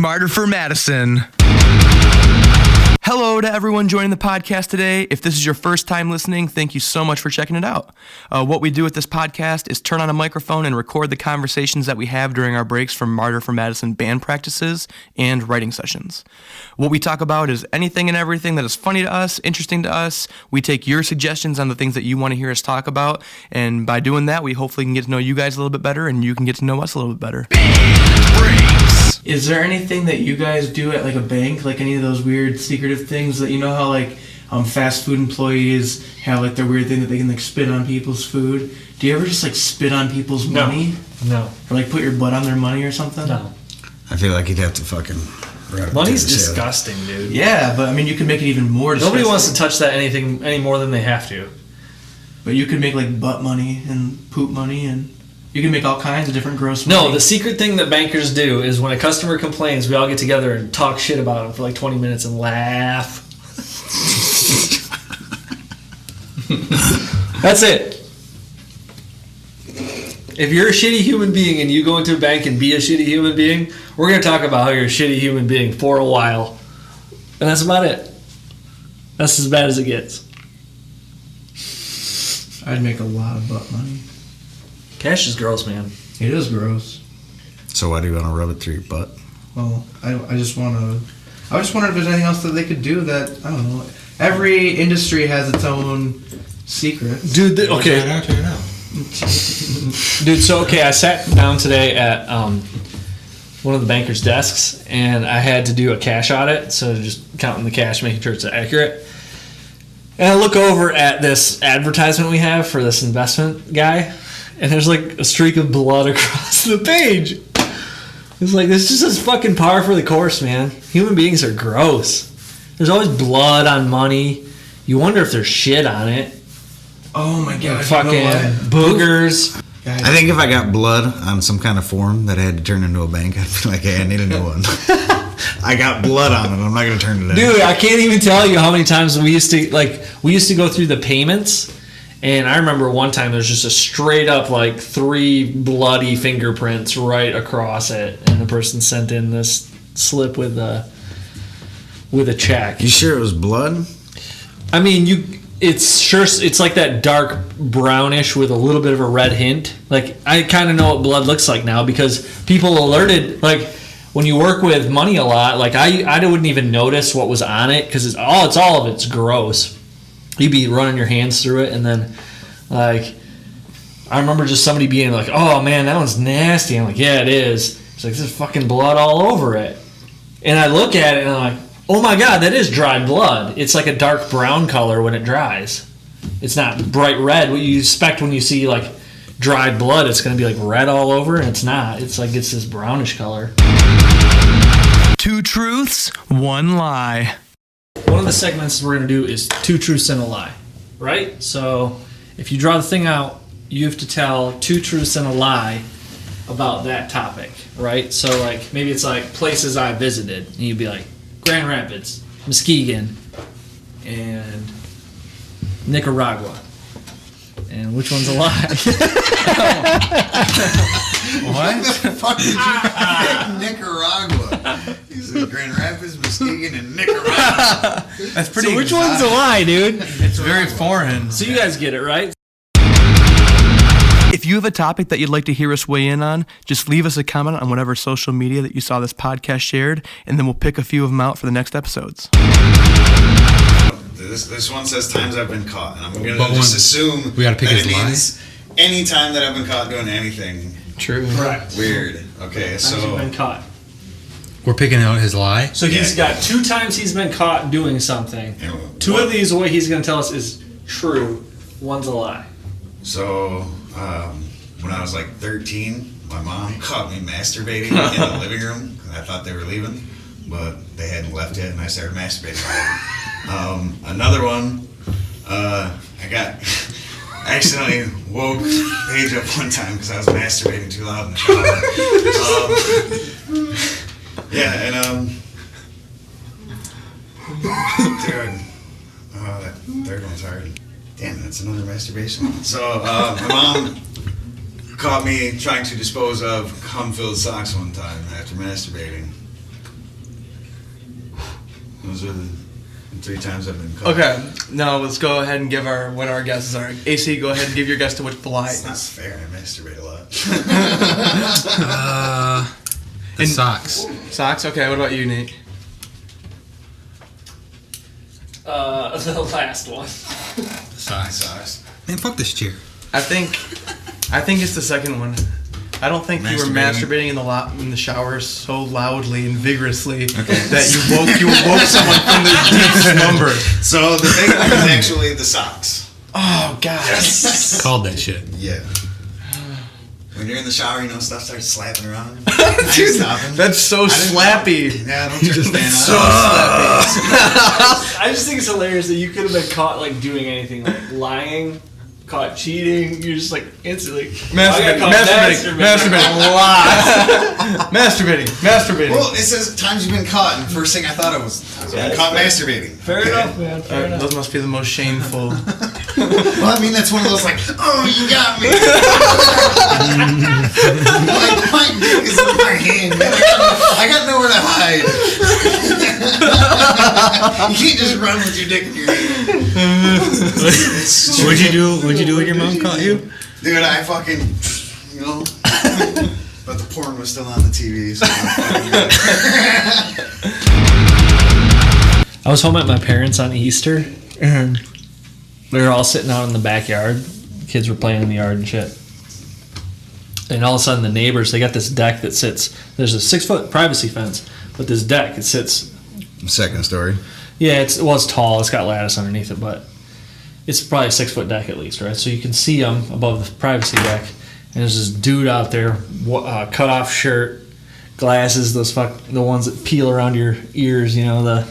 Martyr for Madison. Hello to everyone joining the podcast today. If this is your first time listening, thank you so much for checking it out. What we do with this podcast is turn on a microphone and record the conversations that we have during our breaks from Martyr for Madison band practices and writing sessions. What we talk about is anything and everything that is funny to us, interesting to us. We take your suggestions on the things that you want to hear us talk about, and by doing that, we hopefully can get to know you guys a little bit better, and you can get to know us a little bit better. Band breaks! Is there anything that you guys do at like a bank, like any of those weird secretive things that you know how like fast food employees have like their weird thing that they can like spit on people's food? Do you ever just like spit on people's money? No. Or like put your butt on their money or something? No. I feel like you'd have to fucking... Money's disgusting, dude. Yeah, but I mean you could make it even more disgusting. Nobody wants to touch that any more than they have to. But you could make like butt money and poop money and... You can make all kinds of different gross money. No, the secret thing that bankers do is when a customer complains, we all get together and talk shit about them for like 20 minutes and laugh. That's it. If you're a shitty human being and you go into a bank and be a shitty human being, we're going to talk about how you're a shitty human being for a while. And that's about it. That's as bad as it gets. I'd make a lot of butt money. Cash is gross, man. It is gross. So why do you want to rub it through your butt? Well, I just want to... I just wonder if there's anything else that they could do that... I don't know. Every industry has its own secrets. Dude, okay. Check it out. Dude, so, okay, I sat down today at one of the banker's desks, and I had to do a cash audit, so just counting the cash, making sure it's accurate. And I look over at this advertisement we have for this investment guy, and there's like a streak of blood across the page. It's like, this just says fucking par for the course, man. Human beings are gross. There's always blood on money. You wonder if there's shit on it. Oh my god. Fucking boogers. I think if I got blood on some kind of form that I had to turn into a bank, I'd be like, hey, I need a new one. I got blood on it. I'm not going to turn it in. Dude, I can't even tell you how many times we used to go through the payments. And I remember one time there's just a straight up like 3 bloody fingerprints right across it, and the person sent in this slip with a check. You sure it was blood? I mean, it's like that dark brownish with a little bit of a red hint. Like, I kind of know what blood looks like now because people alerted, like when you work with money a lot, like I wouldn't even notice what was on it because all of it's gross. You'd be running your hands through it, and then, like, I remember just somebody being like, oh, man, that one's nasty. I'm like, yeah, it is. It's like, there's fucking blood all over it. And I look at it, and I'm like, oh, my God, that is dried blood. It's like a dark brown color when it dries. It's not bright red. What you expect when you see, like, dried blood, it's going to be, like, red all over, and it's not. It's like it's this brownish color. 2 truths, 1 lie. One of the segments we're going to do is 2 truths and a lie, right? So if you draw the thing out, you have to tell 2 truths and a lie about that topic, right? So like maybe it's like places I visited, and you'd be like Grand Rapids, Muskegon, and Nicaragua. And which one's a lie? What the fuck did you pick Nicaragua? He said Grand Rapids, Muskegon, and Nicaragua. That's pretty So which one's a lie, dude? It's very foreign. So you guys get it, right? If you have a topic that you'd like to hear us weigh in on, just leave us a comment on whatever social media that you saw this podcast shared, and then we'll pick a few of them out for the next episodes. This one says times I've been caught, and I'm going to just assume we got to pick his lie. Any time that I've been caught doing anything. True. Correct. Weird. Okay, So so you've been caught. We're picking out his lie. So he's got 2 times he's been caught doing something. 2 of these, what he's going to tell us is true. 1's a lie. So when I was like 13, my mom caught me masturbating in the living room. I thought they were leaving, but they hadn't left yet, and I started masturbating. Another one, I accidentally woke Paige up one time because I was masturbating too loud in the shower. Dude, that 3rd one's hard. Damn, that's another masturbation one. So, my mom caught me trying to dispose of cum-filled socks one time after masturbating. Those are the 3 times I've been caught. Okay, now let's go ahead and give what our guesses are. AC, go ahead and give your guess to which the lie It's not is. fair. I masturbate a lot. The socks. Socks? Okay, what about you, Nate? The last one. The socks. Socks. Man, fuck this chair. I think it's the second one. I don't think you were masturbating in the shower so loudly and vigorously that you woke someone from their deep slumber. So the big one is actually the socks. Oh God! Yes. Called that shit. Yeah. When you're in the shower, stuff starts slapping around. Dude, that's so slappy. Yeah, don't turn the fan on. So slappy. I just think it's hilarious that you could have been caught like doing anything, like lying, caught cheating. You're just like instantly Masturbating Well, it says times you've been caught, and first thing I thought it was caught masturbating. Fair enough, man. Fair enough. Those must be the most shameful. Well, I mean, that's one of those like, oh, you got me. Like, my dick is in my hand, man. I got nowhere to hide. You can't just run with your dick in your hand. What'd you do when your mom caught you? Dude, I fucking, but the porn was still on the TV, so I was home at my parents' on Easter, and we were all sitting out in the backyard. Kids were playing in the yard and shit. And all of a sudden, the neighbors, they got this deck that sits. There's a 6-foot privacy fence, but this deck, it sits. Second story. Yeah, it's tall. It's got lattice underneath it, but it's probably a 6-foot deck at least, right? So you can see them above the privacy deck. And there's this dude out there, cut off shirt, glasses, the ones that peel around your ears, and all of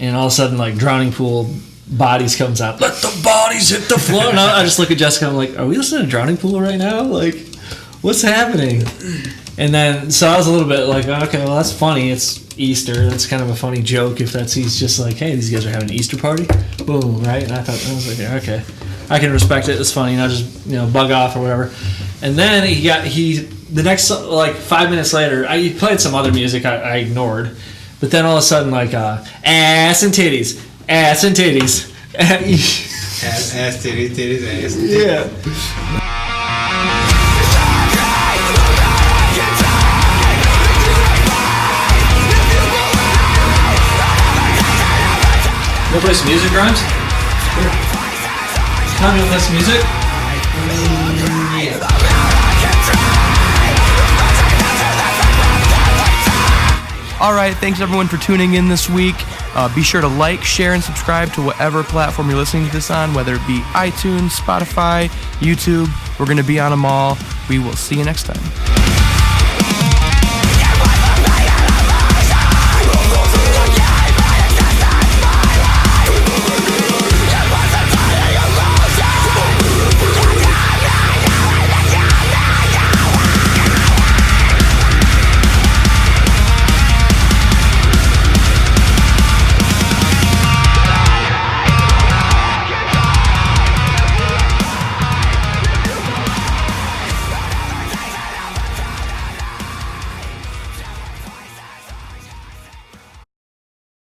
a sudden, like, drowning pool bodies comes out. Let the bodies hit the floor. And I just look at Jessica. I'm like, are we listening to Drowning Pool right now? Like, what's happening? And then, so I was a little bit like, okay, well, that's funny. It's Easter. That's kind of a funny joke if he's just like, hey, these guys are having an Easter party. Boom, right? And I was like, yeah, okay. I can respect it. It's funny. And I just, bug off or whatever. And then the next, like, 5 minutes later, he played some other music I ignored. But then all of a sudden, like, ass and titties. Ass and titties. Ass, titties, ass. Yeah. You wanna play some music, Grimes? Sure. Tom, you wanna play some music? All right, thanks everyone for tuning in this week. Be sure to like, share, and subscribe to whatever platform you're listening to this on, whether it be iTunes, Spotify, YouTube. We're going to be on them all. We will see you next time.